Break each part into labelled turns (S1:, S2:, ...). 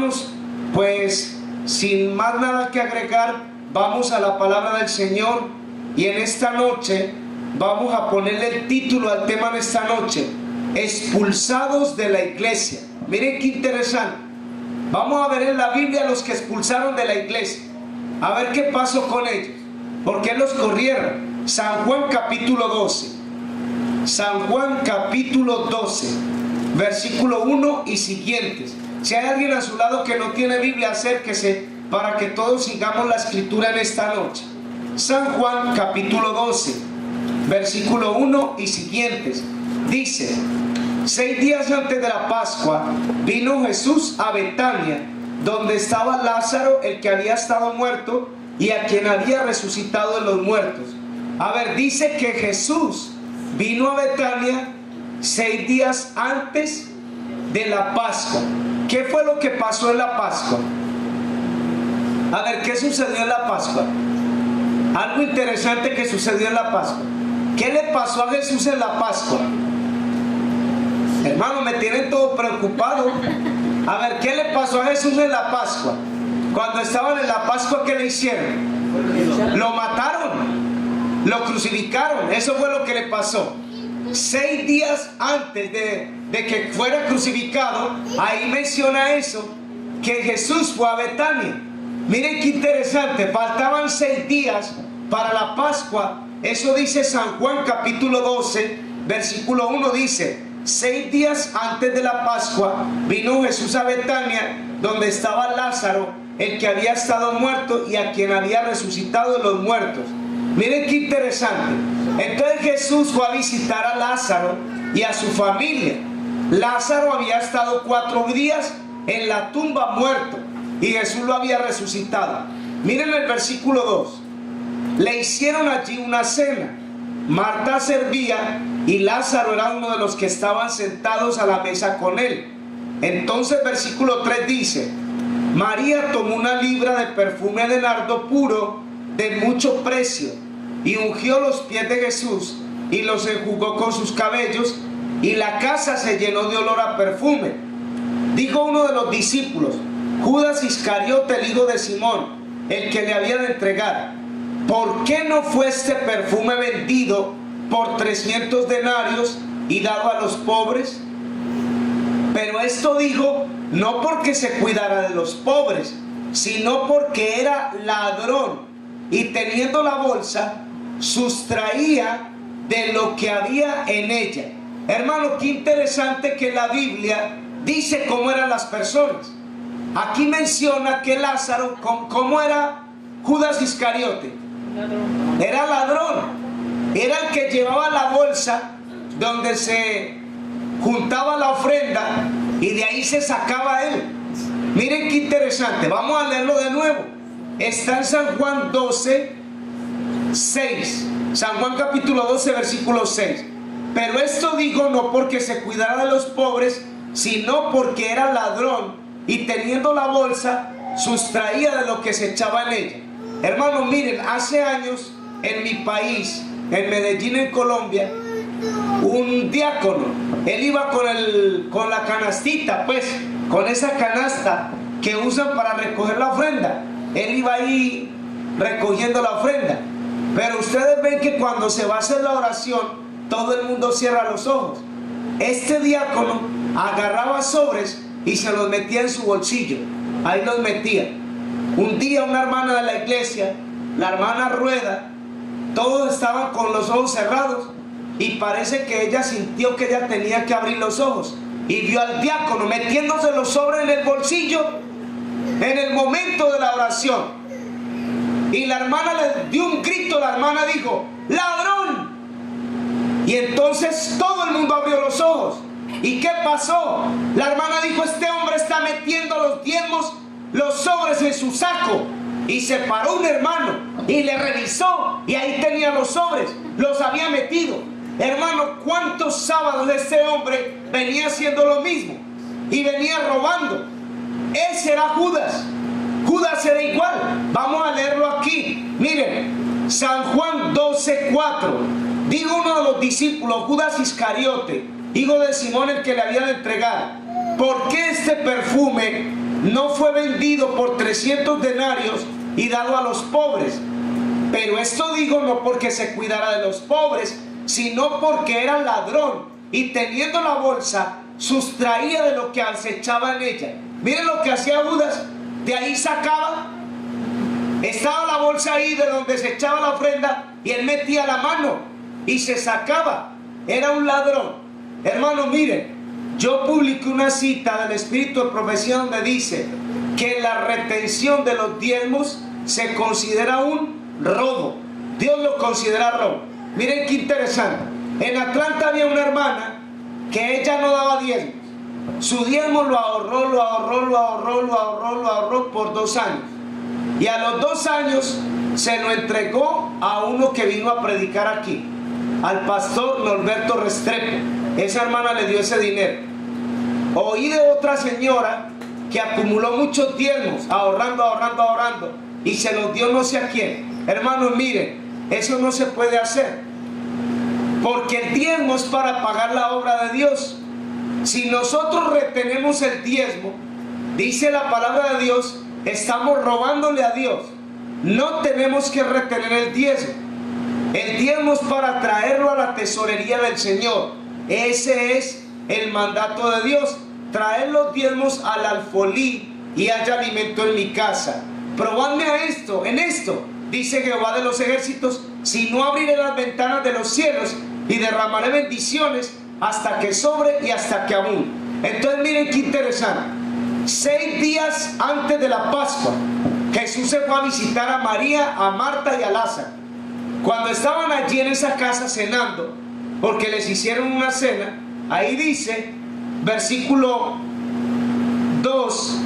S1: hermanos, pues sin más nada que agregar, vamos a la palabra del Señor. Y en esta noche vamos a ponerle el título al tema de esta noche: expulsados de la iglesia. Miren qué interesante. Vamos a ver en la Biblia los que expulsaron de la iglesia, a ver qué pasó con ellos, por qué los corrieron. San Juan capítulo 12. San Juan capítulo 12, versículo 1 y siguientes. Si hay alguien a su lado que no tiene Biblia, acérquese para que todos sigamos la escritura en esta noche. San Juan capítulo 12, versículo 1 y siguientes. Dice: 6 días antes de la Pascua vino Jesús a Betania, donde estaba Lázaro, el que había estado muerto y a quien había resucitado de los muertos. A ver, dice que Jesús vino a Betania 6 días antes de la Pascua. ¿Qué fue lo que pasó en la Pascua? A ver, ¿qué sucedió en la Pascua? Algo interesante que sucedió en la Pascua. ¿Qué le pasó a Jesús en la Pascua? Hermano, me tienen todo preocupado. A ver, ¿qué le pasó a Jesús en la Pascua? Cuando estaban en la Pascua, ¿qué le hicieron? Lo mataron, lo crucificaron. Eso fue lo que le pasó. 6 días antes de que fuera crucificado, ahí menciona eso, que Jesús fue a Betania. Miren qué interesante, faltaban 6 días para la Pascua. Eso dice San Juan capítulo 12, versículo 1, dice: 6 días antes de la Pascua vino Jesús a Betania, donde estaba Lázaro, el que había estado muerto y a quien había resucitado de los muertos. Miren qué interesante. Entonces Jesús fue a visitar a Lázaro y a su familia. Lázaro había estado 4 días en la tumba muerto y Jesús lo había resucitado. Miren el versículo 2. Le hicieron allí una cena. Marta servía y Lázaro era uno de los que estaban sentados a la mesa con él. Entonces versículo 3 dice: María tomó una libra de perfume de nardo puro de mucho precio y ungió los pies de Jesús y los enjugó con sus cabellos, y la casa se llenó de olor a perfume. Dijo uno de los discípulos, Judas Iscariote, el hijo de Simón, el que le había de entregar: ¿por qué no fue este perfume vendido por 300 denarios y dado a los pobres? Pero esto dijo no porque se cuidara de los pobres, sino porque era ladrón, y teniendo la bolsa, sustraía de lo que había en ella. Hermano, qué interesante que la Biblia dice cómo eran las personas. Aquí menciona que Lázaro, ¿cómo era Judas Iscariote? Era ladrón, era el que llevaba la bolsa donde se juntaba la ofrenda y de ahí se sacaba él. Miren qué interesante, vamos a leerlo de nuevo. Está en San Juan 12, 6. San Juan capítulo 12, versículo 6. Pero esto digo no porque se cuidara de los pobres, sino porque era ladrón y teniendo la bolsa sustraía de lo que se echaba en ella. Hermanos, miren, hace años en mi país, en Medellín, en Colombia, un diácono, él iba con la canastita, pues, con esa canasta que usan para recoger la ofrenda. Él iba ahí recogiendo la ofrenda. Pero ustedes ven que cuando se va a hacer la oración, todo el mundo cierra los ojos. Este diácono agarraba sobres y se los metía en su bolsillo. Ahí los metía. Un día una hermana de la iglesia, la hermana Rueda, todos estaban con los ojos cerrados y parece que ella sintió que ella tenía que abrir los ojos y vio al diácono metiéndose los sobres en el bolsillo en el momento de la oración. Y la hermana le dio un grito, la hermana dijo, ¡ladrón! Y entonces todo el mundo abrió los ojos. ¿Y qué pasó? La hermana dijo, este hombre está metiendo los diezmos, los sobres en su saco. Y se paró un hermano y le revisó y ahí tenía los sobres, los había metido. Hermano, ¿cuántos sábados este hombre venía haciendo lo mismo? Y venía robando. Ese era Judas. Judas era igual. Vamos a leerlo aquí. Miren, San Juan 12:4. Dijo uno de los discípulos, Judas Iscariote, hijo de Simón, el que le había de entregar, ¿por qué este perfume no fue vendido por 300 denarios y dado a los pobres. Pero esto digo no porque se cuidara de los pobres, sino porque era ladrón y teniendo la bolsa sustraía de lo que acechaba en ella. Miren lo que hacía Judas, de ahí sacaba, estaba la bolsa ahí de donde se echaba la ofrenda y él metía la mano y se sacaba. Era un ladrón. Hermanos, miren, yo publiqué una cita del Espíritu de Profecía donde dice que la retención de los diezmos se considera un robo. Dios lo considera robo. Miren qué interesante. En Atlanta había una hermana que ella no daba diezmos. Su diezmo lo ahorró por 2 años. Y a los 2 años se lo entregó a uno que vino a predicar aquí, al pastor Norberto Restrepo. Esa hermana le dio ese dinero. Oí de otra señora que acumuló muchos diezmos, ahorrando, y se los dio no sé a quién. Hermanos, miren, eso no se puede hacer, porque el diezmo es para pagar la obra de Dios. Si nosotros retenemos el diezmo, dice la palabra de Dios, estamos robándole a Dios. No tenemos que retener el diezmo. El diezmo es para traerlo a la tesorería del Señor. Ese es el mandato de Dios: traer los diezmos al alfolí y haya alimento en mi casa. Probadme a esto, en esto, dice Jehová de los ejércitos, si no abriré las ventanas de los cielos y derramaré bendiciones hasta que sobre y hasta que abunde. Entonces miren qué interesante. 6 días antes de la Pascua, Jesús se fue a visitar a María, a Marta y a Lázaro. Cuando estaban allí en esa casa cenando, porque les hicieron una cena, ahí dice, versículo 2,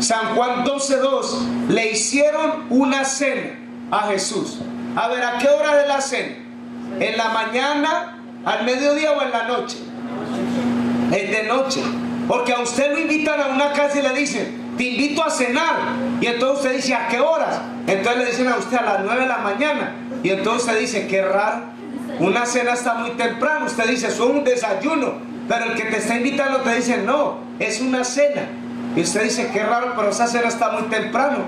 S1: San Juan 12:2, le hicieron una cena a Jesús. A ver, ¿a qué hora de la cena? ¿En la mañana, al mediodía o en la noche? Es de noche. Porque a usted lo invitan a una casa y le dicen, te invito a cenar. Y entonces usted dice, ¿a qué horas? Entonces le dicen a usted a las 9 de la mañana. Y entonces usted dice, qué raro, una cena está muy temprano. Usted dice, es un desayuno. Pero el que te está invitando te dice, no, es una cena. Y usted dice, qué raro, pero esa cena está muy temprano.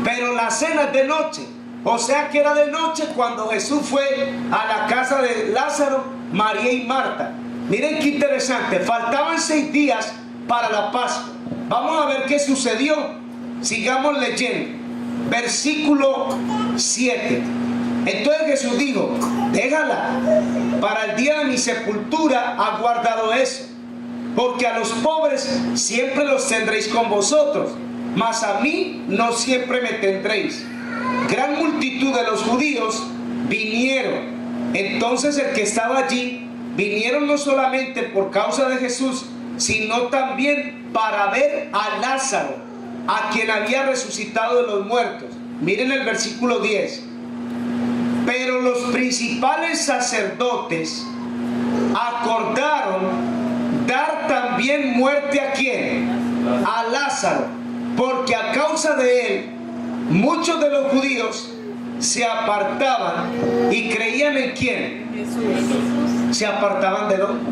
S1: Pero la cena es de noche. O sea que era de noche cuando Jesús fue a la casa de Lázaro, María y Marta. Miren qué interesante. Faltaban 6 días para la Pascua. Vamos a ver qué sucedió. Sigamos leyendo. Versículo 7. Entonces Jesús dijo, déjala, para el día de mi sepultura ha guardado eso, porque a los pobres siempre los tendréis con vosotros, mas a mí no siempre me tendréis. Gran multitud de los judíos vinieron. Entonces el que estaba allí, vinieron no solamente por causa de Jesús, sino también para ver a Lázaro, a quien había resucitado de los muertos. Miren el versículo 10. Pero los principales sacerdotes acordaron dar también muerte ¿a quién? A Lázaro, porque a causa de él muchos de los judíos se apartaban y creían en ¿quién? Jesús. ¿Se apartaban de dónde?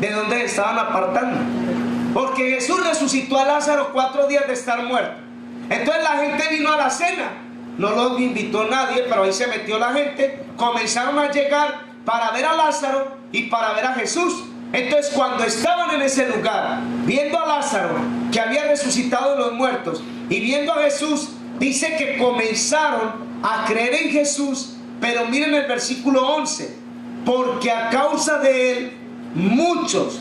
S1: ¿De dónde estaban apartando? Porque Jesús resucitó a Lázaro 4 días de estar muerto. Entonces la gente vino a la cena. No los invitó nadie, pero ahí se metió la gente. Comenzaron a llegar para ver a Lázaro y para ver a Jesús. Entonces cuando estaban en ese lugar, viendo a Lázaro que había resucitado de los muertos y viendo a Jesús, dice que comenzaron a creer en Jesús. Pero miren el versículo 11, porque a causa de él muchos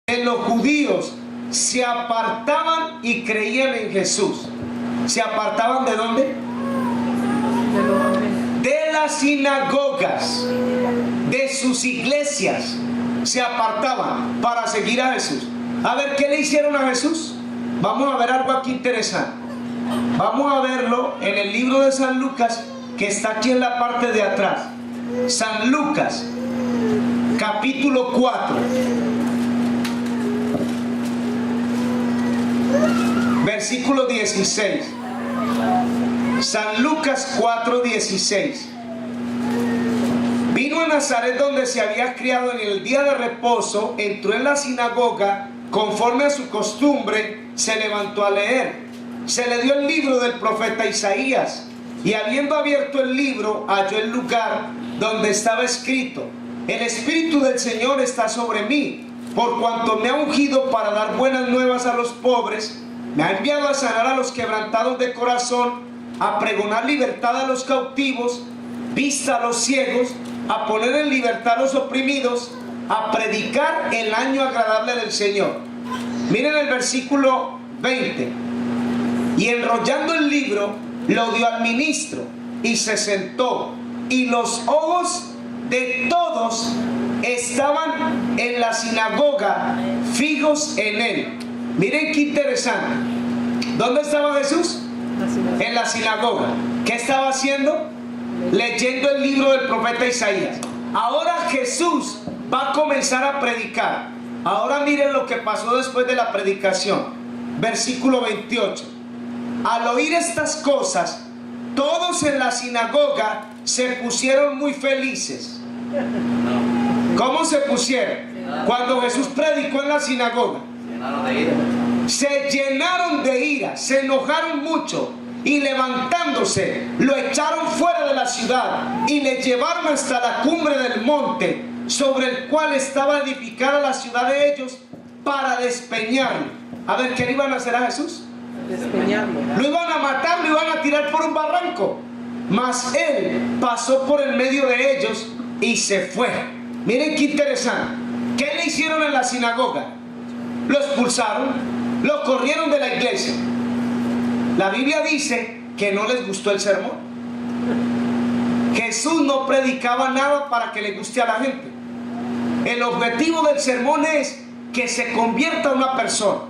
S1: de los judíos se apartaban y creían en Jesús. ¿Se apartaban de dónde? De las sinagogas, de sus iglesias. Se apartaban para seguir a Jesús. A ver, ¿qué le hicieron a Jesús? Vamos a ver algo aquí interesante. Vamos a verlo en el libro de San Lucas, que está aquí en la parte de atrás. San Lucas, capítulo 4. Versículo 16. San Lucas 4:16. Vino a Nazaret donde se había criado en el día de reposo, entró en la sinagoga conforme a su costumbre, se levantó a leer. Se le dio el libro del profeta Isaías, y habiendo abierto el libro, halló el lugar donde estaba escrito: el Espíritu del Señor está sobre mí, por cuanto me ha ungido para dar buenas nuevas a los pobres, me ha enviado a sanar a los quebrantados de corazón, a pregonar libertad a los cautivos, vista a los ciegos, a poner en libertad a los oprimidos, a predicar el año agradable del Señor. Miren el versículo 20. Y enrollando el libro, lo dio al ministro y se sentó, y los ojos de todos estaban en la sinagoga fijos en él. Miren qué interesante. ¿Dónde estaba Jesús? En la sinagoga. ¿Qué estaba haciendo? Leyendo el libro del profeta Isaías. Ahora Jesús va a comenzar a predicar. Ahora miren lo que pasó después de la predicación. Versículo 28. Al oír estas cosas, todos en la sinagoga se pusieron muy felices. ¿Cómo se pusieron? Cuando Jesús predicó en la sinagoga, se llenaron de ira, se enojaron mucho, y levantándose lo echaron fuera de la ciudad y le llevaron hasta la cumbre del monte sobre el cual estaba edificada la ciudad de ellos, para despeñarlo. A ver, ¿qué le iban a hacer a Jesús? Despeñarlo. Lo iban a matar, lo iban a tirar por un barranco. Mas él pasó por el medio de ellos y se fue. Miren qué interesante. ¿Qué le hicieron en la sinagoga? Lo expulsaron, lo corrieron de la iglesia. La Biblia dice que no les gustó el sermón. Jesús no predicaba nada para que le guste a la gente. El objetivo del sermón es que se convierta una persona,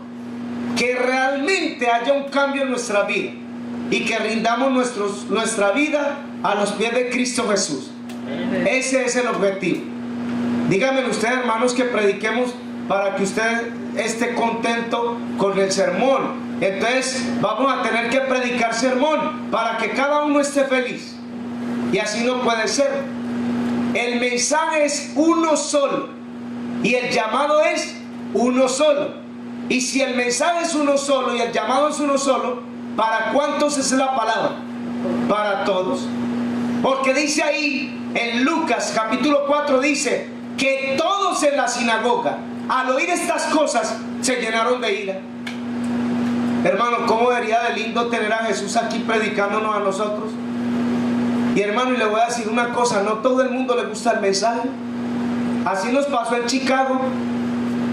S1: que realmente haya un cambio en nuestra vida y que rindamos nuestra vida a los pies de Cristo Jesús. Ese es el objetivo. Díganme ustedes, hermanos, que prediquemos para que usted esté contento con el sermón. Entonces vamos a tener que predicar sermón para que cada uno esté feliz. Y así no puede ser. El mensaje es uno solo y el llamado es uno solo. Y si el mensaje es uno solo y el llamado es uno solo, ¿para cuántos es la palabra? Para todos. Porque dice ahí en Lucas capítulo 4, dice que todos en la sinagoga, al oír estas cosas, se llenaron de ira. Hermano, ¿cómo debería de lindo tener a Jesús aquí predicándonos a nosotros? Y hermano, y le voy a decir una cosa, no todo el mundo le gusta el mensaje. Así nos pasó en Chicago.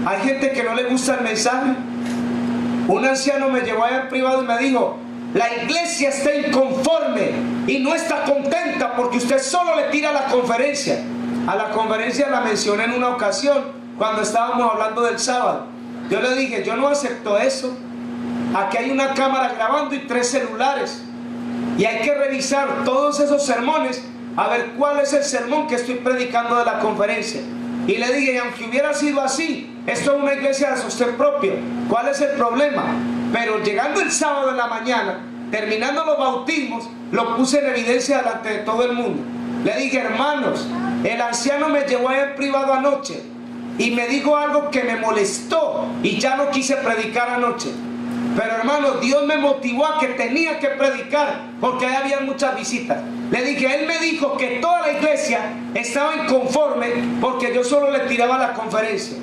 S1: Hay gente que no le gusta el mensaje. Un anciano me llevó allá en privado y me dijo: la iglesia está inconforme y no está contenta porque usted solo le tira la conferencia. A la conferencia la mencioné en una ocasión cuando estábamos hablando del sábado. Yo le dije: yo no acepto eso. Aquí hay una cámara grabando y 3 celulares. Y hay que revisar todos esos sermones a ver cuál es el sermón que estoy predicando de la conferencia. Y le dije: y aunque hubiera sido así, esto es una iglesia de sostén propio, ¿cuál es el problema? Pero llegando el sábado en la mañana, terminando los bautismos, lo puse en evidencia delante de todo el mundo. Le dije: hermanos, el anciano me llevó en privado anoche y me dijo algo que me molestó y ya no quise predicar anoche. Pero hermano, Dios me motivó a que tenía que predicar porque ahí había muchas visitas. Le dije: él me dijo que toda la iglesia estaba inconforme porque yo solo le tiraba la conferencia.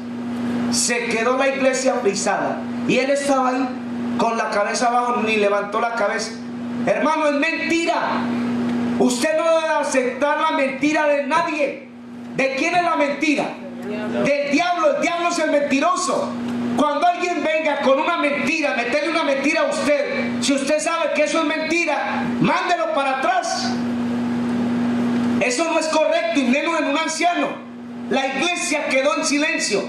S1: Se quedó la iglesia frisada y él estaba ahí con la cabeza abajo, ni levantó la cabeza. Hermano, es mentira. Usted no debe aceptar la mentira de nadie. ¿De quién es la mentira? Del diablo. El diablo es el mentiroso. Cuando alguien venga con una mentira, meterle una mentira a usted, si usted sabe que eso es mentira, mándelo para atrás. Eso no es correcto, y menos en un anciano. La iglesia quedó en silencio,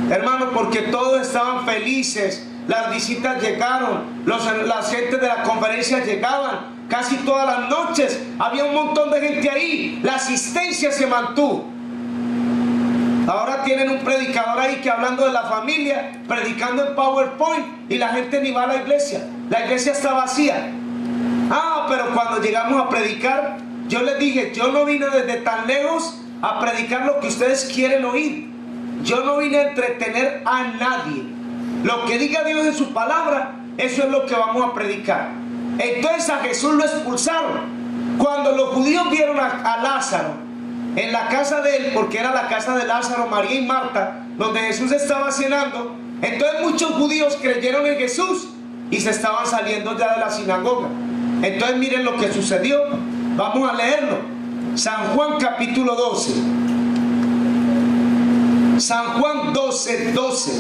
S1: hermano, porque todos estaban felices. Las visitas llegaron, las gentes de la conferencia llegaban casi todas las noches. Había un montón de gente ahí. La asistencia se mantuvo. Ahora tienen un predicador ahí que hablando de la familia, predicando en PowerPoint, y la gente ni va a la iglesia. La iglesia está vacía. Pero cuando llegamos a predicar, yo les dije: yo no vine desde tan lejos a predicar lo que ustedes quieren oír. Yo no vine a entretener a nadie. Lo que diga Dios en su palabra, eso es lo que vamos a predicar. Entonces a Jesús lo expulsaron. Cuando los judíos vieron a Lázaro en la casa de él, porque era la casa de Lázaro, María y Marta, donde Jesús estaba cenando, entonces muchos judíos creyeron en Jesús y se estaban saliendo ya de la sinagoga. Entonces miren lo que sucedió. Vamos a leerlo. San Juan capítulo 12. San Juan 12, 12.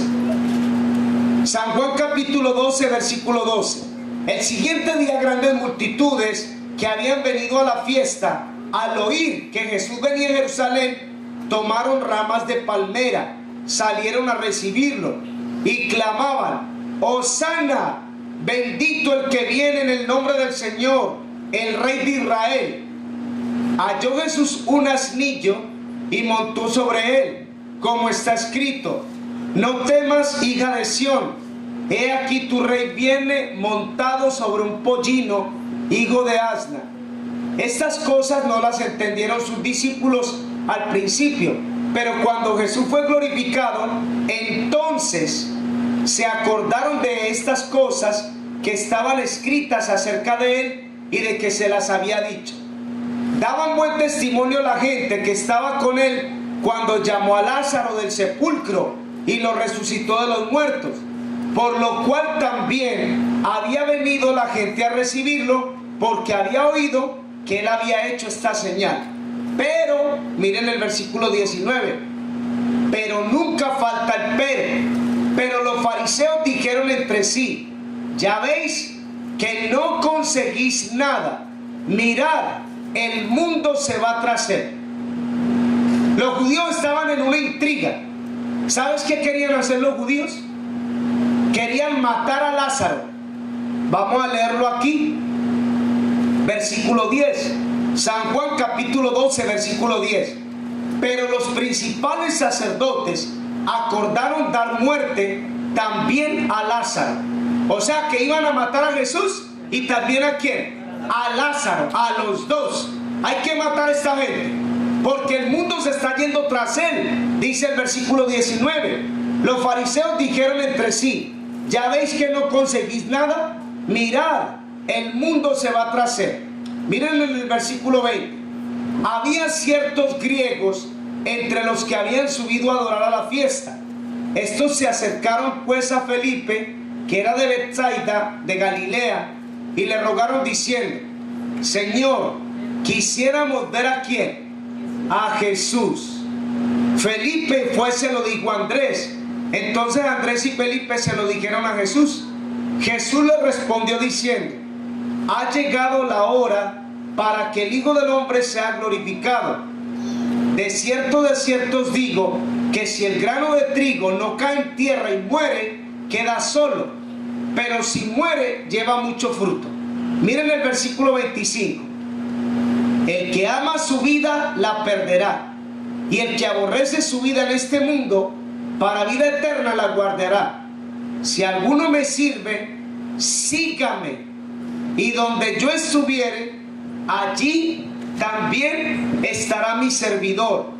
S1: San Juan capítulo 12, versículo 12. El siguiente día grandes multitudes que habían venido a la fiesta, al oír que Jesús venía a Jerusalén, tomaron ramas de palmera, salieron a recibirlo y clamaban: Hosana, bendito el que viene en el nombre del Señor, el Rey de Israel. Halló Jesús un asnillo y montó sobre él, como está escrito: no temas, hija de Sión, he aquí tu rey viene montado sobre un pollino, hijo de asna. Estas cosas no las entendieron sus discípulos al principio, pero cuando Jesús fue glorificado, entonces se acordaron de estas cosas que estaban escritas acerca de él y de que se las había dicho. Daban buen testimonio la gente que estaba con él cuando llamó a Lázaro del sepulcro y lo resucitó de los muertos, por lo cual también había venido la gente a recibirlo, porque había oído que él había hecho esta señal. Pero, miren el versículo 19, pero nunca falta el pero los fariseos dijeron entre sí: ya veis que no conseguís nada, mirad, el mundo se va tras él. Los judíos estaban en una intriga. ¿Sabes qué querían hacer los judíos? Querían matar a Lázaro. Vamos a leerlo aquí. Versículo 10. San Juan capítulo 12, versículo 10. Pero los principales sacerdotes acordaron dar muerte también a Lázaro. O sea que iban a matar a Jesús y también ¿a quién? A Lázaro, a los dos. Hay que matar a esta gente, porque el mundo se está yendo tras él. Dice el versículo 19. Los fariseos dijeron entre sí: ya veis que no conseguís nada, mirad, el mundo se va tras él. Miren en el versículo 20. Había ciertos griegos entre los que habían subido a adorar a la fiesta. Estos se acercaron pues a Felipe, que era de Betsaida, de Galilea, y le rogaron diciendo: Señor, quisiéramos ver ¿a quién? A Jesús. Felipe fue, se lo dijo a Andrés. Entonces Andrés y Felipe se lo dijeron a Jesús. Jesús le respondió diciendo: ha llegado la hora para que el Hijo del Hombre sea glorificado. De cierto os digo, que si el grano de trigo no cae en tierra y muere, queda solo, pero si muere, lleva mucho fruto. Miren el versículo 25. El que ama su vida, la perderá, y el que aborrece su vida en este mundo, para vida eterna la guardará. Si alguno me sirve, sígame, y donde yo estuviere, allí también estará mi servidor.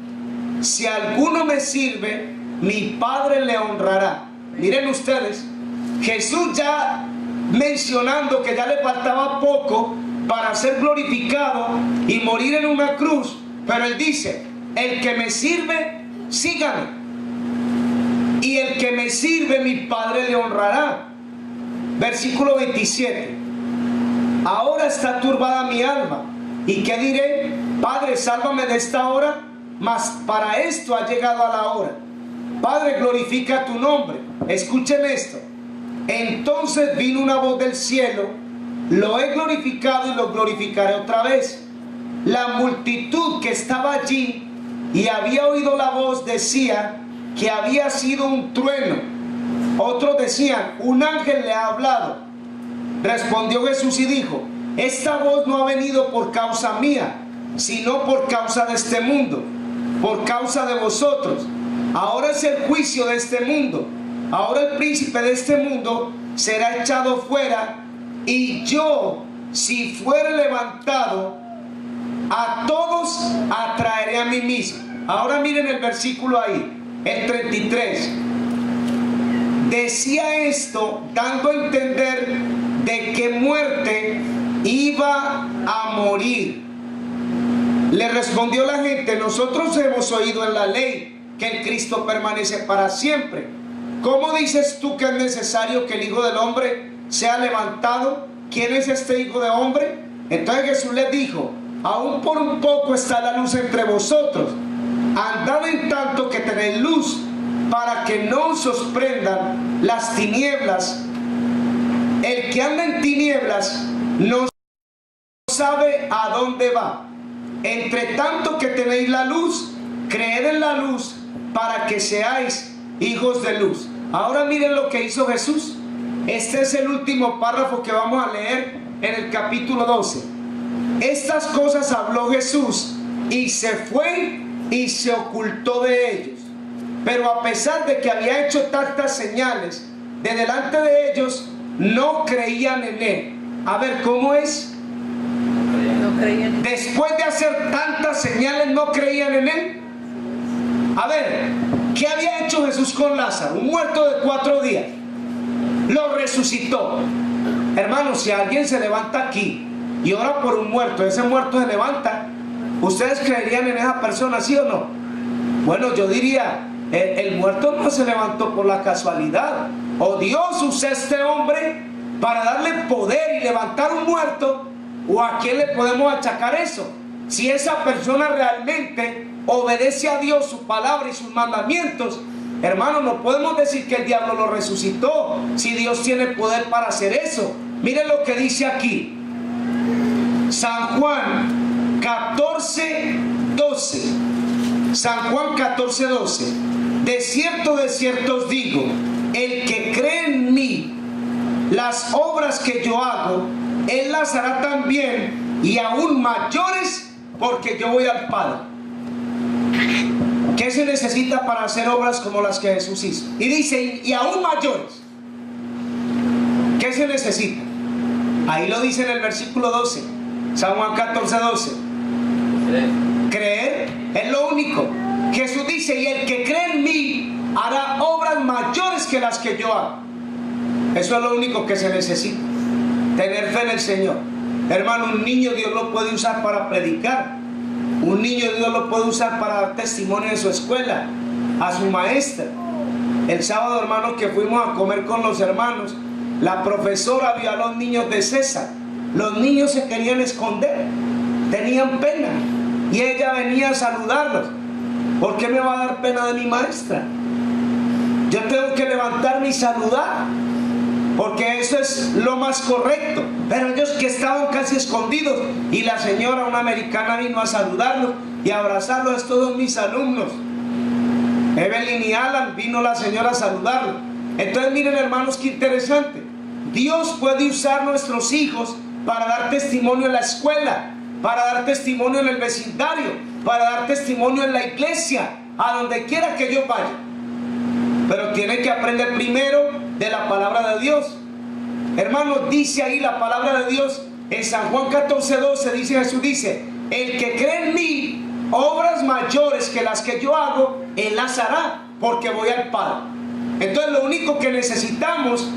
S1: Si alguno me sirve, mi Padre le honrará. Miren ustedes, Jesús ya mencionando que ya le faltaba poco para ser glorificado y morir en una cruz, pero él dice: el que me sirve, sígame, y el que me sirve, mi Padre le honrará. Versículo 27. Ahora está turbada mi alma, ¿y qué diré? Padre, sálvame de esta hora. Mas para esto ha llegado a la hora. Padre, glorifica tu nombre. Escuchen esto. Entonces vino una voz del cielo: lo he glorificado y lo glorificaré otra vez. La multitud que estaba allí y había oído la voz decía que había sido un trueno. Otros decían: un ángel le ha hablado. Respondió Jesús y dijo: esta voz no ha venido por causa mía, sino por causa de este mundo, por causa de vosotros. Ahora es el juicio de este mundo. Ahora el príncipe de este mundo será echado fuera, y yo, si fuere levantado, a todos atraeré a mí mismo. Ahora miren el versículo ahí. el 33. Decía esto dando a entender de qué muerte iba a morir. Le respondió la gente: nosotros hemos oído en la ley que el Cristo permanece para siempre. ¿Cómo dices tú que es necesario que el Hijo del Hombre sea levantado? ¿Quién es este Hijo de Hombre? Entonces Jesús les dijo: aún por un poco está la luz entre vosotros. Andad en tanto que tenéis luz, para que no os sorprendan las tinieblas. El que anda en tinieblas no sabe a dónde va. Entre tanto que tenéis la luz, creed en la luz, para que seáis hijos de luz. Ahora miren lo que hizo Jesús. Este es el último párrafo que vamos a leer en el capítulo 12. Estas cosas habló Jesús y se fue y se ocultó de ellos. Pero a pesar de que había hecho tantas señales de delante de ellos, no creían en él. A ver, ¿cómo es?
S2: No creían.
S1: Después de hacer tantas señales, ¿no creían en él? A ver, ¿qué había hecho Jesús con Lázaro? Un muerto de 4 días. Lo resucitó. Hermanos, si alguien se levanta aquí y ora por un muerto, ese muerto se levanta, ¿ustedes creerían en esa persona, sí o no? Bueno, yo diría, el muerto no se levantó por la casualidad. O Dios usa a este hombre para darle poder y levantar un muerto, o a quién le podemos achacar eso. Si esa persona realmente obedece a Dios, su palabra y sus mandamientos, hermano, no podemos decir que el diablo lo resucitó, si Dios tiene poder para hacer eso. Miren lo que dice aquí San Juan 14:12. San Juan 14:12. De cierto os digo, el que cree en mí, las obras que yo hago, él las hará también, y aún mayores, porque yo voy al Padre. ¿Qué se necesita para hacer obras como las que Jesús hizo? Y dice, y aún mayores. ¿Qué se necesita? Ahí lo dice en el versículo 12. San Juan 14:12. Creer es lo único. Jesús dice, y el que cree en mí hará obras mayores que las que yo hago. Eso es lo único que se necesita. Tener fe en el Señor. Hermano, un niño Dios lo puede usar para predicar. Un niño Dios lo puede usar para dar testimonio en su escuela, a su maestra. El sábado, hermano, que fuimos a comer con los hermanos, la profesora vio a los niños de César. Los niños se querían esconder, tenían pena, y ella venía a saludarlos. ¿Por qué me va a dar pena de mi maestra? Yo tengo que levantarme y saludar, porque eso es lo más correcto. Pero ellos que estaban casi escondidos, y la señora, una americana, vino a saludarlos y a abrazarlos. Estos son mis alumnos, Evelyn y Alan. Vino la señora a saludarlos. Entonces miren, hermanos, qué interesante. Dios puede usar nuestros hijos para dar testimonio en la escuela, para dar testimonio en el vecindario, para dar testimonio en la iglesia, a donde quiera que yo vaya. Pero tiene que aprender primero de la palabra de Dios. Hermanos, dice ahí la palabra de Dios en San Juan 14:12, dice Jesús, dice, el que cree en mí, obras mayores que las que yo hago, él las hará, porque voy al Padre. Entonces lo único que necesitamos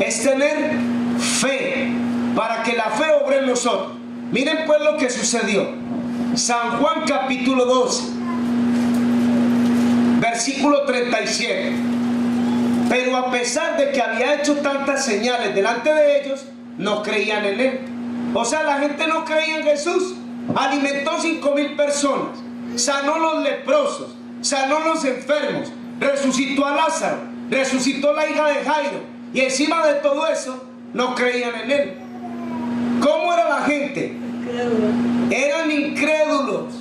S1: es tener fe, para que la fe obre en nosotros. Miren pues lo que sucedió. San Juan capítulo 12, versículo 37. Pero a pesar de que había hecho tantas señales delante de ellos, no creían en él. O sea, la gente no creía en Jesús. Alimentó 5,000 personas, sanó los leprosos, sanó los enfermos, resucitó a Lázaro, resucitó la hija de Jairo, y encima de todo eso no creían en él. ¿Cómo era la gente? Eran incrédulos,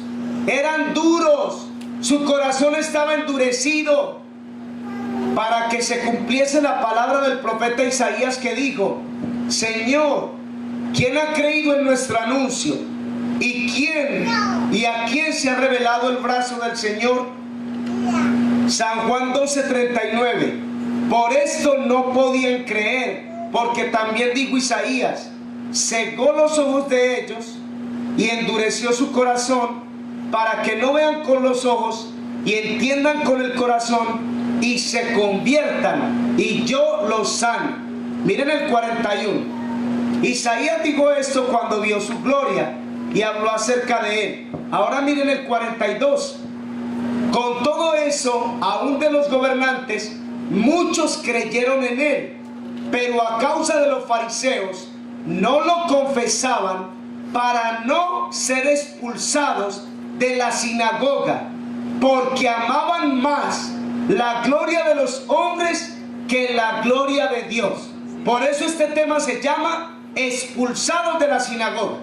S1: eran duros, su corazón estaba endurecido. Para que se cumpliese la palabra del profeta Isaías, que dijo, Señor, ¿quién ha creído en nuestro anuncio? ¿Y a quién se ha revelado el brazo del Señor? San Juan 12:39. Por esto no podían creer, porque también dijo Isaías, cegó los ojos de ellos y endureció su corazón, para que no vean con los ojos y entiendan con el corazón y se conviertan y yo los sano. Miren el 41. Isaías dijo esto cuando vio su gloria y habló acerca de él. Ahora miren el 42. Con todo eso, aún de los gobernantes, muchos creyeron en él, pero a causa de los fariseos no lo confesaban para no ser expulsados de la sinagoga, porque amaban más la gloria de los hombres que la gloria de Dios. Por eso este tema se llama expulsados de la sinagoga.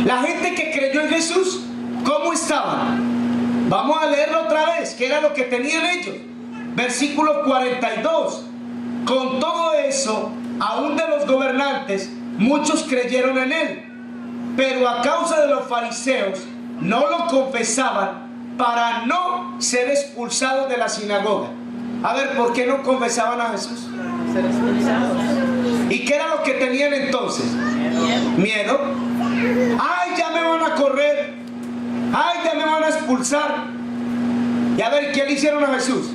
S1: La gente que creyó en Jesús, ¿cómo estaban? Vamos a leerlo otra vez, que era lo que tenían ellos. Versículo 42. Con todo eso, aún de los gobernantes, muchos creyeron en él, pero a causa de los fariseos no lo confesaban para no ser expulsados de la sinagoga. A ver, ¿por qué no confesaban a Jesús?
S2: Ser expulsados.
S1: ¿Y qué era lo que tenían entonces? Miedo. Ay, ya me van a correr. Ay, ya me van a expulsar. Y a ver, ¿qué le hicieron a Jesús?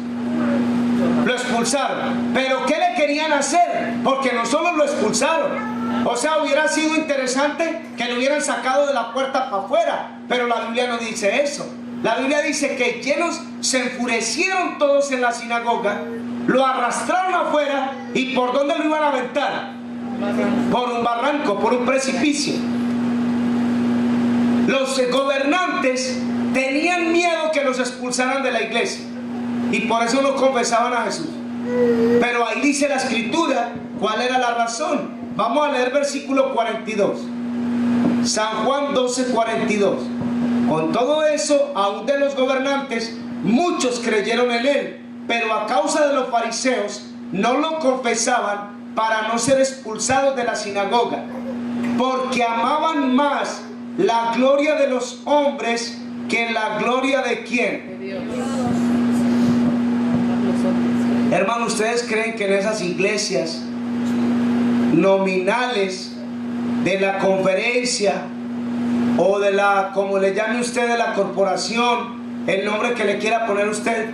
S1: Lo expulsaron. ¿Pero qué le querían hacer? Porque no solo lo expulsaron. O sea, hubiera sido interesante que lo hubieran sacado de la puerta para afuera. Pero la Biblia no dice eso. La Biblia dice que llenos se enfurecieron todos en la sinagoga, lo arrastraron afuera. ¿Y por dónde lo iban a aventar? Por un barranco, por un precipicio. Los gobernantes tenían miedo que los expulsaran de la iglesia y por eso no confesaban a Jesús. Pero ahí dice la escritura cuál era la razón. Vamos a leer versículo 42. San Juan 12:42. Con todo eso, aún de los gobernantes, muchos creyeron en él, pero a causa de los fariseos no lo confesaban para no ser expulsados de la sinagoga, porque amaban más la gloria de los hombres que la gloria de ¿quién?
S2: De Dios.
S1: Hermano, ¿ustedes creen que en esas iglesias nominales de la conferencia o de la, como le llame usted, de la corporación, el nombre que le quiera poner usted,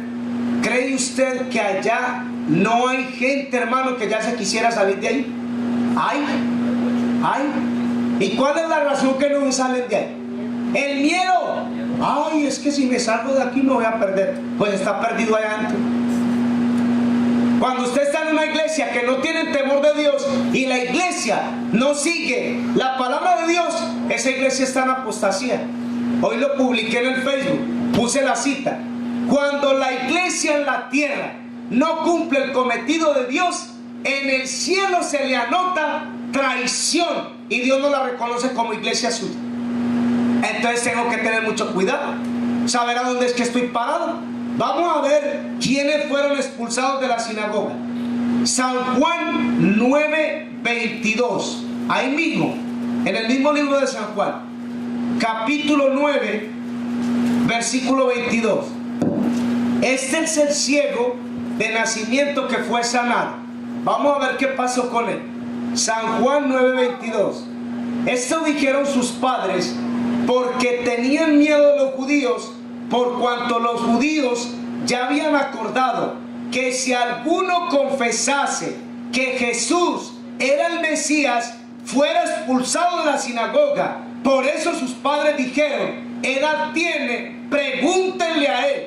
S1: cree usted que allá no hay gente, hermano, que ya se quisiera salir de ahí? ¿Hay? ¿Y cuál es la razón que no salen de ahí? El miedo. Ay, es que si me salgo de aquí me voy a perder. Pues está perdido allá adentro. Cuando usted está en una iglesia que no tiene temor de Dios y la iglesia no sigue la palabra de Dios, esa iglesia está en apostasía. Hoy lo publiqué en el Facebook, puse la cita. Cuando la iglesia en la tierra no cumple el cometido de Dios, en el cielo se le anota traición y Dios no la reconoce como iglesia suya. Entonces tengo que tener mucho cuidado, saber a dónde es que estoy parado. Vamos a ver quiénes fueron expulsados de la sinagoga. San Juan 9:22. Ahí mismo, en el mismo libro de San Juan, capítulo 9, versículo 22. Este es el ciego de nacimiento que fue sanado. Vamos a ver qué pasó con él. San Juan 9:22. Esto dijeron sus padres porque tenían miedo de los judíos, por cuanto los judíos ya habían acordado que si alguno confesase que Jesús era el Mesías, fuera expulsado de la sinagoga. Por eso sus padres dijeron: edad tiene, pregúntenle a él.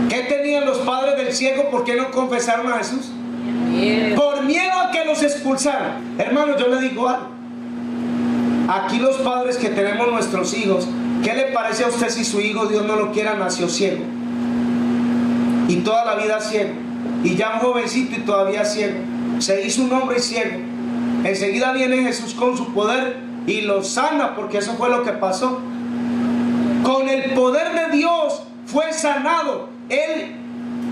S1: ¿Qué tenían los padres del ciego? ¿Por qué no confesaron a Jesús? Por miedo a que los expulsaran. Hermano, yo le digo algo. Aquí los padres que tenemos nuestros hijos, ¿qué le parece a usted si su hijo, Dios no lo quiera, nació ciego? Y toda la vida ciego. Y ya un jovencito y todavía ciego. Se hizo un hombre ciego. Enseguida viene Jesús con su poder y lo sana, porque eso fue lo que pasó. Con el poder de Dios fue sanado. Él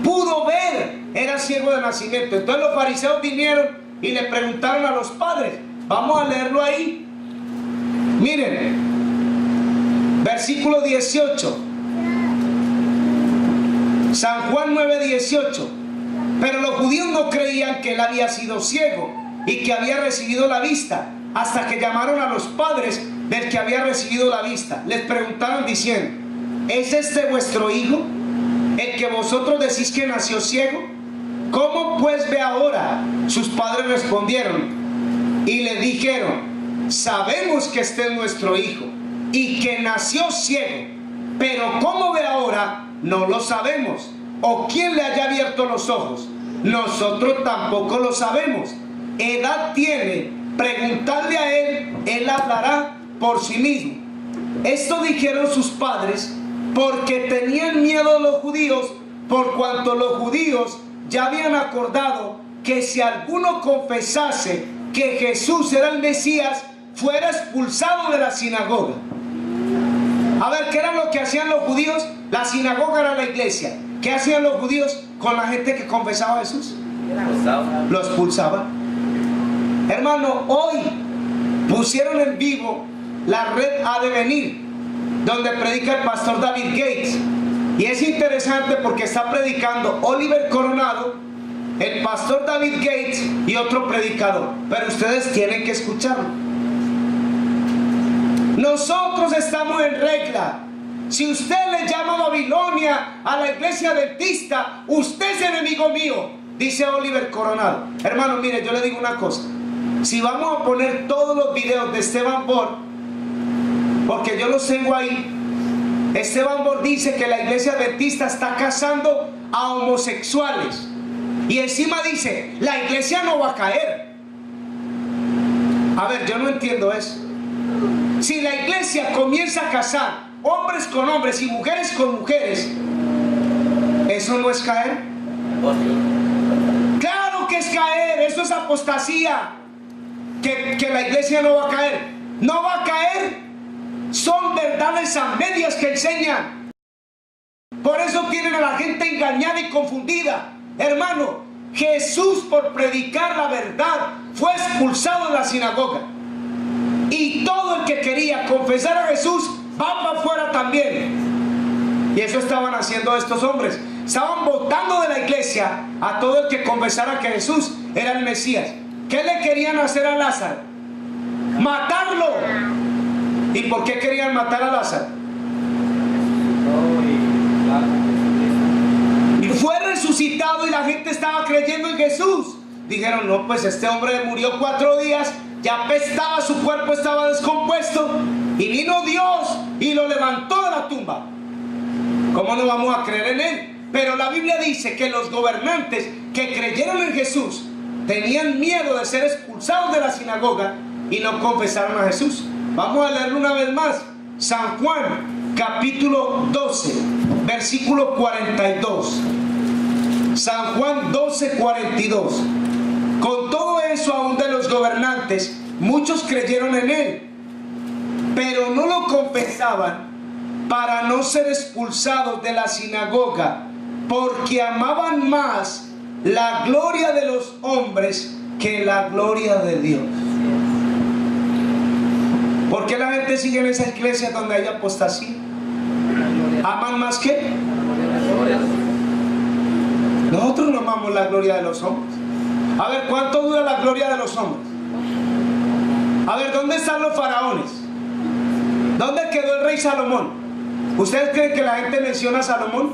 S1: pudo ver, era ciego de nacimiento. Entonces los fariseos vinieron y le preguntaron a los padres. Vamos a leerlo ahí. Miren, versículo 18. San Juan 9:18. Pero los judíos no creían que él había sido ciego y que había recibido la vista, hasta que llamaron a los padres del que había recibido la vista. Les preguntaron diciendo: ¿es este vuestro hijo, el que vosotros decís que nació ciego? ¿Cómo pues ve ahora? Sus padres respondieron y le dijeron: sabemos que este es nuestro hijo y que nació ciego, pero cómo ve ahora no lo sabemos, o quién le haya abierto los ojos, nosotros tampoco lo sabemos. Edad tiene, preguntadle a él, él hablará por sí mismo. Esto dijeron sus padres porque tenían miedo de los judíos, por cuanto los judíos ya habían acordado que si alguno confesase que Jesús era el Mesías, fuera expulsado de la sinagoga. A ver, ¿qué era lo que hacían los judíos? La sinagoga era la iglesia. ¿Qué hacían los judíos con la gente que confesaba a Jesús? Lo expulsaban. Hermano, hoy pusieron en vivo la red Ha de Venir, donde predica el pastor David Gates. Y es interesante porque está predicando Oliver Coronado, el pastor David Gates y otro predicador. Pero ustedes tienen que escucharlo. Nosotros estamos en regla. Si usted le llama Babilonia a la iglesia adventista, usted es enemigo mío, dice Oliver Coronado. Hermano, mire, yo le digo una cosa. Si vamos a poner todos los videos de Esteban Bor, porque yo los tengo ahí, Esteban Bor dice que la iglesia adventista está casando a homosexuales. Y encima dice, la iglesia no va a caer. A ver, yo no entiendo eso. Si la iglesia comienza a casar hombres con hombres y mujeres con mujeres, ¿eso no es caer? Claro que es caer, eso es apostasía. Que la iglesia no va a caer. No va a caer. Son verdades a medias que enseñan. Por eso tienen a la gente engañada y confundida. Hermano, Jesús, por predicar la verdad, fue expulsado de la sinagoga. Y todo el que quería confesar a Jesús va para afuera también. Y eso estaban haciendo estos hombres. Estaban botando de la iglesia a todo el que confesara que Jesús era el Mesías. ¿Qué le querían hacer a Lázaro? ¡Matarlo! ¿Y por qué querían matar a Lázaro? Y fue resucitado y la gente estaba creyendo en Jesús. Dijeron, no, pues este hombre murió 4 días, ya apestaba, su cuerpo estaba descompuesto, y vino Dios y lo levantó de la tumba. ¿Cómo no vamos a creer en él? Pero la Biblia dice que los gobernantes que creyeron en Jesús tenían miedo de ser expulsados de la sinagoga y no confesaron a Jesús. Vamos a leerlo una vez más. San Juan, capítulo 12, versículo 42. San Juan 12, 42. Con todo eso, aún de los gobernantes, muchos creyeron en él, pero no lo confesaban para no ser expulsados de la sinagoga, porque amaban más la gloria de los hombres que la gloria de Dios. ¿Por qué la gente sigue en esa iglesia donde hay apostasía? ¿Aman más qué? Nosotros no amamos la gloria de los hombres. A ver, ¿cuánto dura la gloria de los hombres? A ver, ¿dónde están los faraones? ¿Dónde quedó el rey Salomón? ¿Ustedes creen que la gente menciona a Salomón?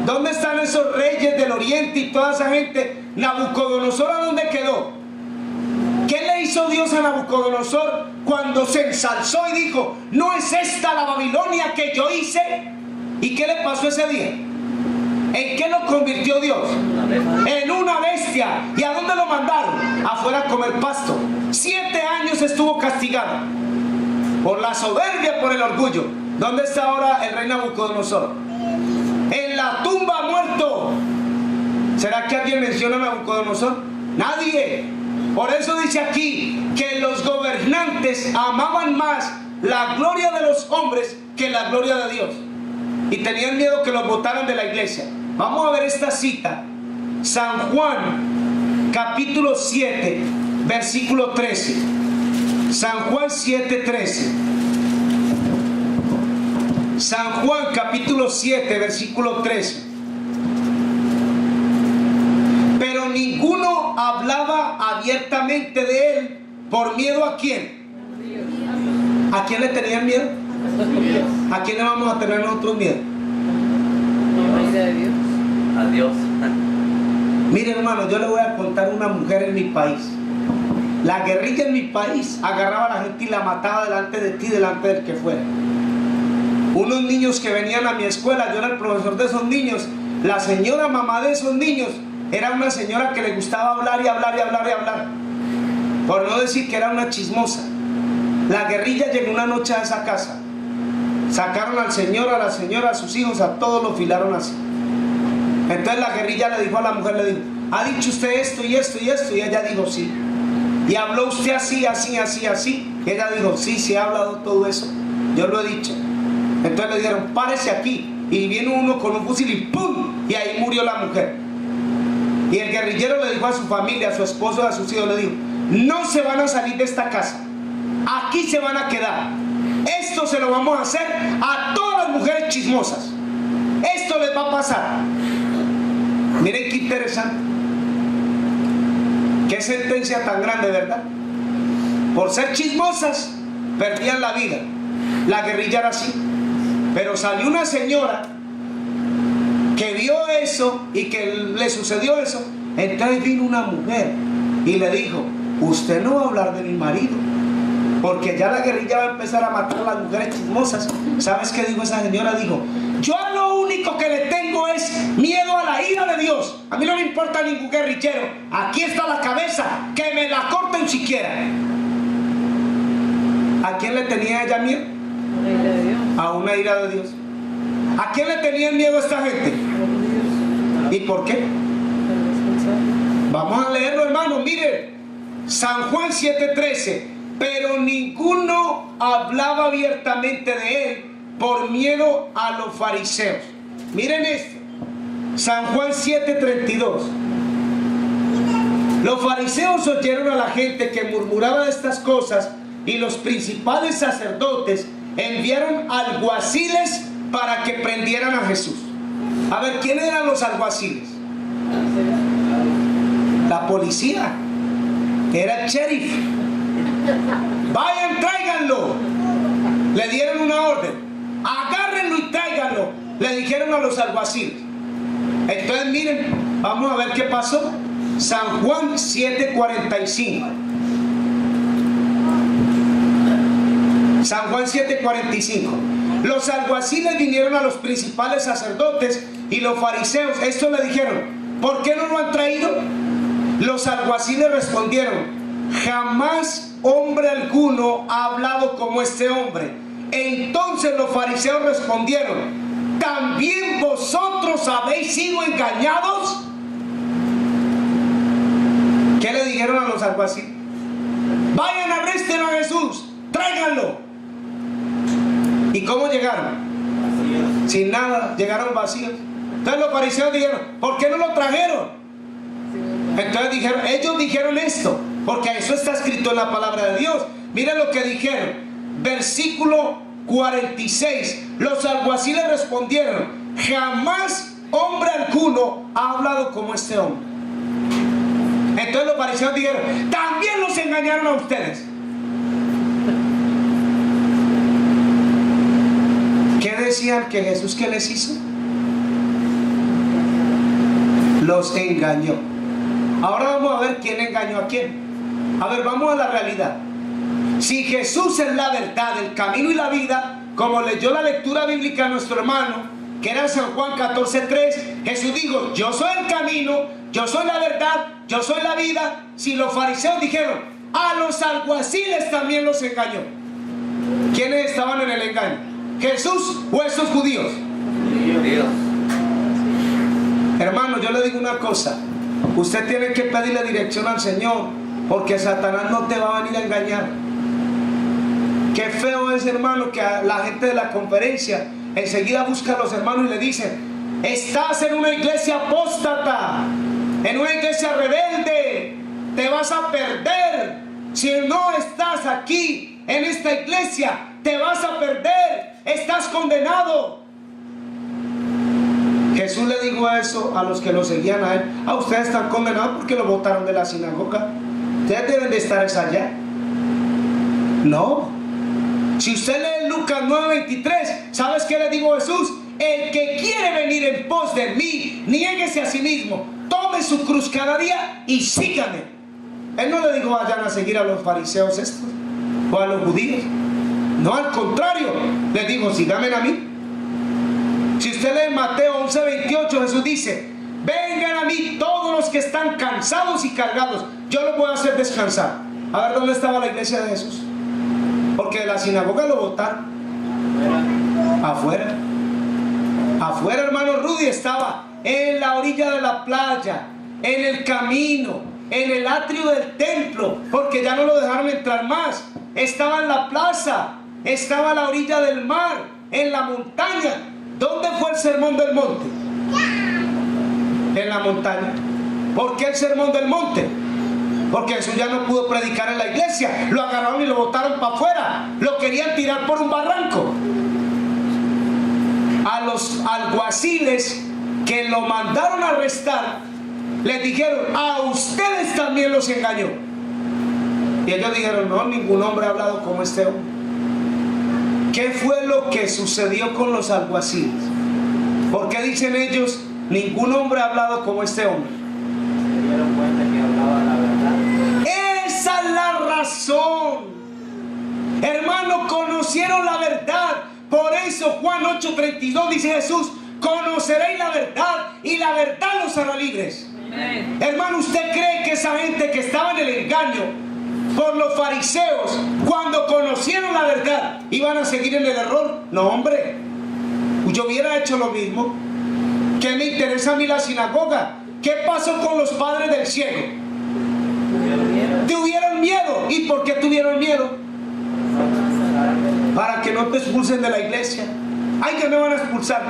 S1: ¿Dónde están esos reyes del oriente y toda esa gente? Nabucodonosor, ¿a dónde quedó? ¿Qué le hizo Dios a Nabucodonosor cuando se ensalzó y dijo, no es esta la Babilonia que yo hice? ¿Y qué le pasó ese día? ¿En qué lo convirtió Dios? En una bestia. ¿Y a dónde lo mandaron? Afuera a comer pasto. 7 años estuvo castigado por la soberbia, por el orgullo. ¿Dónde está ahora el rey Nabucodonosor? En la tumba, muerto. ¿Será que alguien menciona a Nabucodonosor? Nadie. Por eso dice aquí que los gobernantes amaban más la gloria de los hombres que la gloria de Dios. Y tenían miedo que los botaran de la iglesia. Vamos a ver esta cita. San Juan, capítulo 7, versículo 13. San Juan 7, 13. San Juan, capítulo 7, versículo 13. Pero ninguno hablaba abiertamente de él. ¿Por miedo a quién? ¿A quién le tenían miedo? ¿A quién le vamos a tener nosotros miedo?
S2: A Dios.
S1: Mire, hermano, yo le voy a contar una mujer en mi país. La guerrilla en mi país agarraba a la gente y la mataba delante de ti, delante del que fuera. Unos niños que venían a mi escuela, yo era el profesor de esos niños. La señora mamá de esos niños era una señora que le gustaba hablar y hablar y hablar y hablar, por no decir que era una chismosa. La guerrilla llegó una noche a esa casa, sacaron al señor, a la señora, a sus hijos, a todos los filaron así. Entonces la guerrilla le dijo a la mujer, le dijo: ¿ha dicho usted esto y esto y esto? Y ella dijo: sí. ¿Y habló usted así, así, así, así? Y ella dijo: sí, sí, ha hablado todo eso, yo lo he dicho. Entonces le dijeron: párese aquí. Y vino uno con un fusil y ¡pum! Y ahí murió la mujer. Y el guerrillero le dijo a su familia, a su esposo, a sus hijos, le dijo: no se van a salir de esta casa, aquí se van a quedar. Esto se lo vamos a hacer a todas las mujeres chismosas. Esto les va a pasar. Miren qué interesante. Qué sentencia tan grande, ¿verdad? Por ser chismosas perdían la vida. La guerrilla era así. Pero salió una señora que vio eso y que le sucedió eso. Entonces vino una mujer y le dijo: usted no va a hablar de mi marido, porque ya la guerrilla va a empezar a matar a las mujeres chismosas. ¿Sabes qué dijo esa señora? Dijo: yo lo único que le tengo es miedo a la ira de Dios. A mí no me importa ningún guerrillero. Aquí está la cabeza, que me la corten siquiera. ¿A quién le tenía ella miedo? A una ira de Dios. ¿A quién le tenían miedo a esta gente? ¿Y por qué? Vamos a leerlo, hermano. Mire, San Juan 7:13. Pero ninguno hablaba abiertamente de él por miedo a los fariseos. Miren esto, San Juan 7:32. Los fariseos oyeron a la gente que murmuraba de estas cosas, y los principales sacerdotes enviaron alguaciles para que prendieran a Jesús. A ver, ¿quiénes eran los alguaciles? La policía. Era el sheriff. Vayan, tráiganlo. Le dieron una orden: agárrenlo y tráiganlo. Le dijeron a los alguaciles. Entonces miren, vamos a ver qué pasó. San Juan 7:45. San Juan 7:45. Los alguaciles vinieron a los principales sacerdotes y los fariseos. Esto le dijeron: ¿por qué no lo han traído? Los alguaciles respondieron: jamás hombre alguno ha hablado como este hombre. Entonces los fariseos respondieron: ¿también vosotros habéis sido engañados? ¿Qué le dijeron a los alguaciles? Vayan, arresten a Jesús, tráiganlo. ¿Y cómo llegaron? Sin nada, llegaron vacíos. Entonces los fariseos dijeron: ¿por qué no lo trajeron? Entonces dijeron, ellos dijeron esto, porque eso está escrito en la palabra de Dios. Miren lo que dijeron, versículo 46. Los alguaciles respondieron: jamás hombre alguno ha hablado como este hombre. Entonces los fariseos dijeron: también los engañaron a ustedes. ¿Qué decían que Jesús qué les hizo? Los engañó. Ahora vamos a ver quién engañó a quién. A ver, vamos a la realidad. Si Jesús es la verdad, el camino y la vida, como leyó la lectura bíblica nuestro hermano, que era San Juan 14:3, Jesús dijo: yo soy el camino, yo soy la verdad, yo soy la vida. Si los fariseos dijeron, a los alguaciles también los engañó. ¿Quiénes estaban en el engaño? ¿Jesús o esos judíos?
S2: Dios.
S1: Hermano, yo le digo una cosa: usted tiene que pedirle dirección al Señor, porque Satanás no te va a venir a engañar. Qué feo es, hermano, que a la gente de la conferencia enseguida busca a los hermanos y le dicen: estás en una iglesia apóstata, en una iglesia rebelde, te vas a perder. Si no estás aquí en esta iglesia, te vas a perder, estás condenado. Jesús le dijo eso a los que lo seguían a él: a ustedes están condenados porque lo botaron de la sinagoga, ustedes deben de estar allá. No, Si usted lee Lucas 9:23, ¿sabes qué le dijo Jesús? El que quiere venir en pos de mí, niéguese a sí mismo, tome su cruz cada día y sígame. Él no le dijo vayan a seguir a los fariseos estos o a los judíos. No, al contrario, les dijo síganme a mí. Si usted lee Mateo 11:28, Jesús dice: vengan a mí todos los que están cansados y cargados, yo los voy a hacer descansar. A ver, ¿dónde estaba la iglesia de Jesús? Porque de la sinagoga lo botaron afuera. Afuera, hermano Rudy, estaba en la orilla de la playa, en el camino, en el atrio del templo, porque ya no lo dejaron entrar más. Estaba en la plaza, estaba a la orilla del mar, en la montaña. ¿Dónde fue el sermón del monte? En la montaña. ¿Por qué el sermón del monte? Porque Jesús ya no pudo predicar en la iglesia. Lo agarraron y lo botaron para afuera. Lo querían tirar por un barranco. A los alguaciles que lo mandaron a arrestar, les dijeron: a ustedes también los engañó. Y ellos dijeron: no, ningún hombre ha hablado como este hombre. ¿Qué fue lo que sucedió con los alguaciles? ¿Por qué dicen ellos: ningún hombre ha hablado como este hombre?
S3: Se dieron cuenta que hablaba la verdad.
S1: Esa es la razón. Hermano, conocieron la verdad. Por eso Juan 8:32 dice Jesús: conoceréis la verdad y la verdad los hará libres.
S3: Amén.
S1: Hermano, ¿usted cree que esa gente que estaba en el engaño por los fariseos, cuando conocieron la verdad, iban a seguir en el error? No, hombre. Yo hubiera hecho lo mismo. ¿Qué me interesa a mí la sinagoga? ¿Qué pasó con los padres del ciego? Tuvieron miedo. ¿Y por qué tuvieron miedo? Para que no te expulsen de la iglesia. Ay, que me van a expulsar.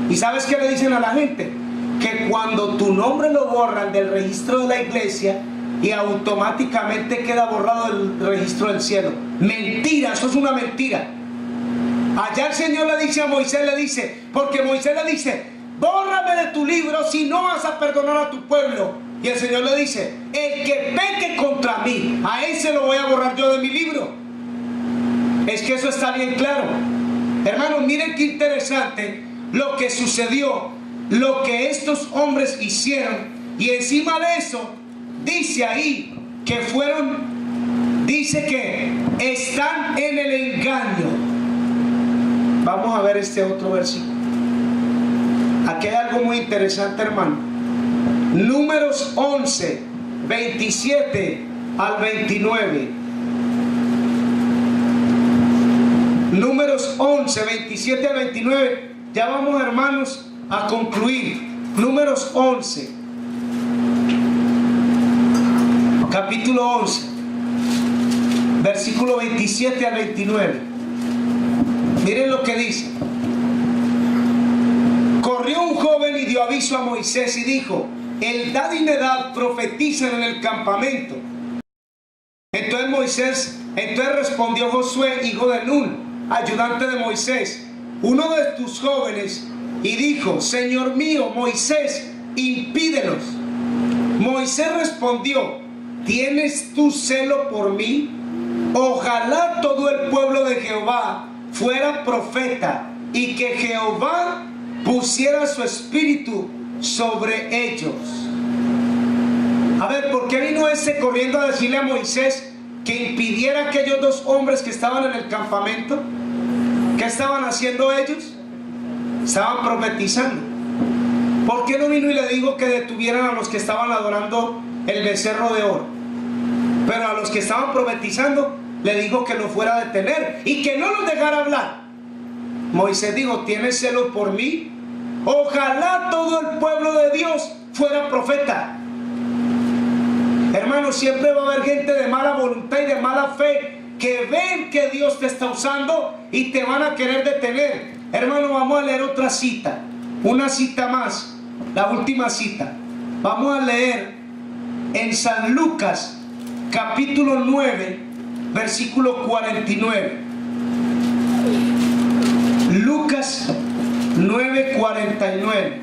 S1: ¿Y sabes qué le dicen a la gente? Que cuando tu nombre lo borran del registro de la iglesia y automáticamente queda borrado del registro del cielo. Mentira, eso es una mentira. Allá el Señor le dice a Moisés, le dice, porque Moisés le dice: bórrame de tu libro si no vas a perdonar a tu pueblo. Y el Señor le dice: el que peque contra mí, a ese lo voy a borrar yo de mi libro. Es que eso está bien claro. Hermanos, miren qué interesante lo que sucedió, lo que estos hombres hicieron. Y encima de eso, dice ahí que fueron, dice que están en el engaño. Vamos a ver este otro versículo. Aquí hay algo muy interesante, hermano. Números 11, 27 al 29. Números 11, 27 al 29. Ya vamos, hermanos, a concluir. Números 11. Capítulo 11. Versículo 27 al 29. Miren lo que dice. Corrió un joven y dio aviso a Moisés y dijo: Eldad y Medad profetizan en el campamento. Entonces respondió Josué, hijo de Nun, ayudante de Moisés, uno de tus jóvenes, y dijo: Señor mío, Moisés, impídelos. Moisés respondió: ¿tienes tú celo por mí? Ojalá todo el pueblo de Jehová fuera profeta, y que Jehová pusiera su espíritu sobre ellos. A ver, ¿por qué vino ese corriendo a decirle a Moisés que impidiera a aquellos dos hombres que estaban en el campamento? ¿Qué estaban haciendo ellos? Estaban profetizando. ¿Por qué no vino y le dijo que detuvieran a los que estaban adorando el becerro de oro? Pero a los que estaban profetizando le dijo que lo fuera a detener y que no los dejara hablar. Moisés dijo: ¿tienes celo por mí? Ojalá todo el pueblo de Dios fuera profeta. Hermanos, siempre va a haber gente de mala voluntad y de mala fe que ven que Dios te está usando y te van a querer detener. Hermano, vamos a leer otra cita, una cita más, la última cita. Vamos a leer en San Lucas capítulo 9 versículo 49. Lucas 9:49.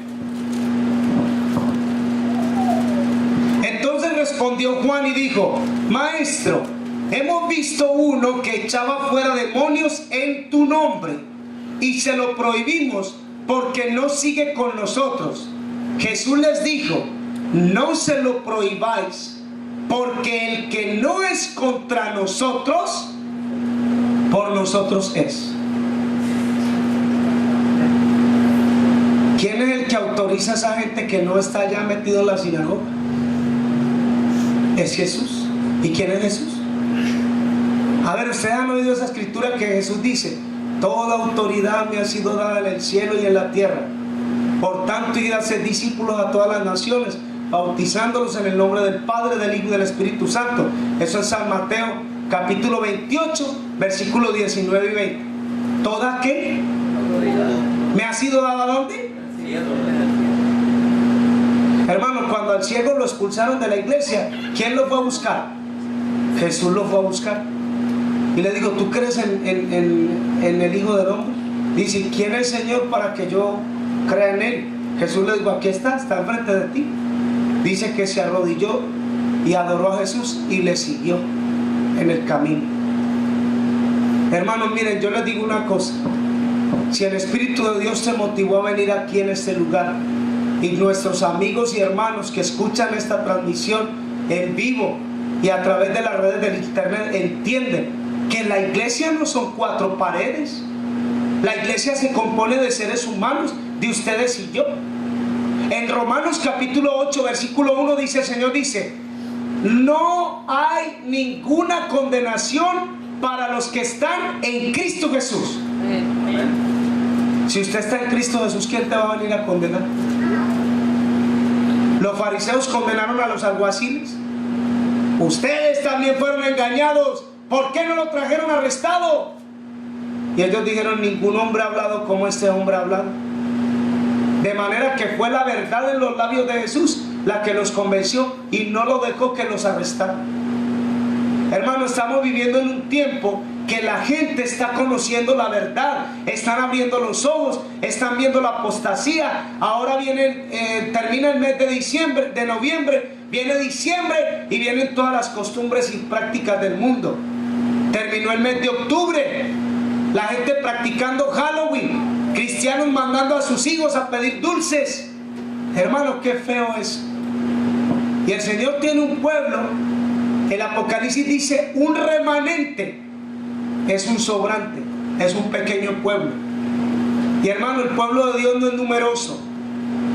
S1: Entonces respondió Juan y dijo: Maestro, hemos visto uno que echaba fuera demonios en tu nombre y se lo prohibimos porque no sigue con nosotros. Jesús les dijo, no se lo prohibáis, porque el que no es contra nosotros, por nosotros es. ¿Quién es el que autoriza a esa gente que no está ya metido en la sinagoga? Es Jesús. ¿Y quién es Jesús? A ver, ustedes han oído esa escritura que Jesús dice, toda autoridad me ha sido dada en el cielo y en la tierra. Por tanto, id a hacer discípulos a todas las naciones, bautizándolos en el nombre del Padre, del Hijo y del Espíritu Santo. Eso es San Mateo capítulo 28, versículos 19 y 20. ¿Toda qué? ¿Me ha sido dada dónde? Hermano, cuando al ciego lo expulsaron de la iglesia, ¿quién lo fue a buscar? Jesús lo fue a buscar. Y le digo, ¿tú crees en el Hijo del Hombre? Dice, ¿quién es el Señor para que yo crea en Él? Jesús le dijo, aquí está enfrente de ti. Dice que se arrodilló y adoró a Jesús y le siguió en el camino. Hermanos, miren, yo les digo una cosa. Si el Espíritu de Dios te motivó a venir aquí en este lugar, y nuestros amigos y hermanos que escuchan esta transmisión en vivo y a través de las redes del internet entienden que la iglesia no son 4 paredes. La iglesia se compone de seres humanos, de ustedes y yo. En Romanos capítulo 8 versículo 1 dice, el Señor dice, no hay ninguna condenación para los que están en Cristo Jesús. Si usted está en Cristo Jesús, ¿quién te va a venir a condenar? Los fariseos condenaron a los alguaciles. Ustedes también fueron engañados. ¿Por qué no lo trajeron arrestado? Y ellos dijeron, ningún hombre ha hablado como este hombre ha hablado. De manera que fue la verdad en los labios de Jesús la que los convenció y no lo dejó que los arrestara. Hermano, estamos viviendo en un tiempo que la gente está conociendo la verdad, están abriendo los ojos, están viendo la apostasía. Ahora termina el mes de noviembre, viene diciembre y vienen todas las costumbres y prácticas del mundo. Terminó el mes de octubre, la gente practicando Halloween, cristianos mandando a sus hijos a pedir dulces. Hermano, qué feo es. Y el Señor tiene un pueblo. El Apocalipsis dice, un remanente. Es un sobrante, es un pequeño pueblo. Y hermano, el pueblo de Dios no es numeroso,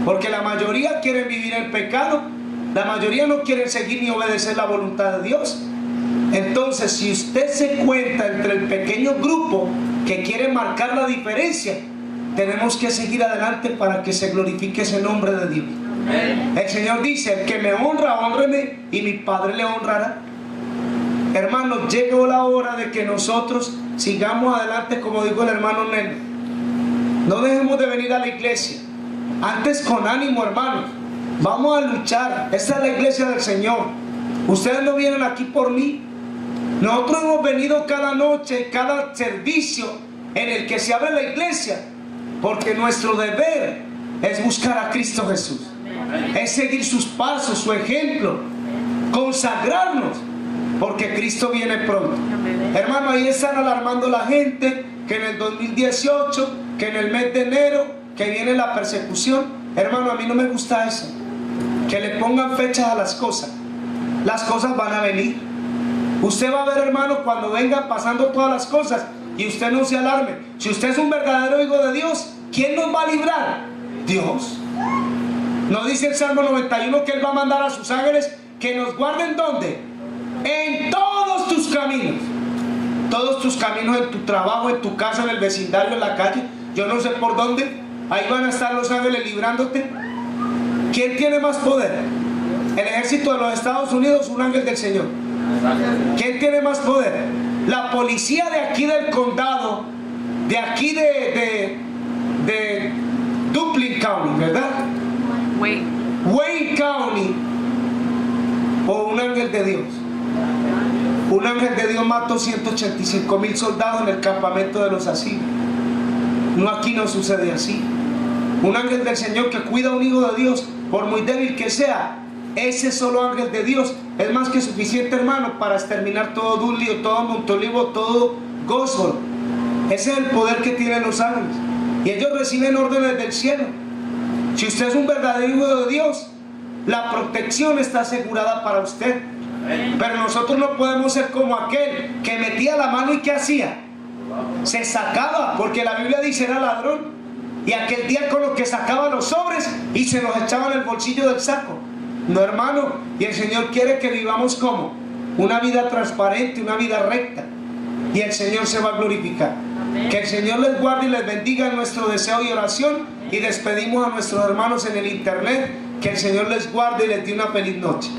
S1: porque la mayoría quieren vivir en pecado, la mayoría no quieren seguir ni obedecer la voluntad de Dios. Entonces, si usted se cuenta entre el pequeño grupo que quiere marcar la diferencia, tenemos que seguir adelante para que se glorifique ese nombre de Dios. El Señor dice, el que me honra, hónreme, y mi Padre le honrará. Hermanos, llegó la hora de que nosotros sigamos adelante, como dijo el hermano Neno. No dejemos de venir a la iglesia. Antes con ánimo, hermanos. Vamos a luchar. Esta es la iglesia del Señor. Ustedes no vienen aquí por mí. Nosotros hemos venido cada noche, cada servicio en el que se abre la iglesia, porque nuestro deber es buscar a Cristo Jesús. Es seguir sus pasos, su ejemplo, consagrarnos, porque Cristo viene pronto. Hermano, ahí están alarmando la gente que en el 2018, que en el mes de enero, que viene la persecución. Hermano, a mí no me gusta eso, que le pongan fechas a las cosas. Las cosas van a venir. Usted va a ver, hermano, cuando vengan pasando todas las cosas, y usted no se alarme. Si usted es un verdadero hijo de Dios, ¿quién nos va a librar? Dios. ¿No dice el Salmo 91 que Él va a mandar a sus ángeles que nos guarden ¿dónde? En todos tus caminos. Todos tus caminos, en tu trabajo, en tu casa, en el vecindario, en la calle, yo no sé por dónde. Ahí van a estar los ángeles librándote. ¿Quién tiene más poder? El ejército de los Estados Unidos, un ángel del Señor. ¿Quién tiene más poder? La policía de aquí del condado, de aquí de Duplin County, ¿verdad? Wayne County, o un ángel de Dios. Un ángel de Dios mató 185,000 soldados en el campamento de los asirios. No, aquí no sucede así. Un ángel del Señor que cuida a un hijo de Dios, por muy débil que sea, ese solo ángel de Dios es más que suficiente, hermano, para exterminar todo Dulio, todo Montolivo, todo Gosford. Ese es el poder que tienen los ángeles. Y ellos reciben órdenes del cielo. Si usted es un verdadero hijo de Dios, la protección está asegurada para usted. Pero nosotros no podemos ser como aquel que metía la mano y ¿qué hacía? Se sacaba, porque la Biblia dice era ladrón. Y aquel diácono que sacaba los sobres y se los echaba en el bolsillo del saco. No, hermano, y el Señor quiere que vivamos como una vida transparente, una vida recta, y el Señor se va a glorificar. Amén. Que el Señor les guarde y les bendiga en nuestro deseo y oración. Y despedimos a nuestros hermanos en el internet. Que el Señor les guarde y les dé una feliz noche.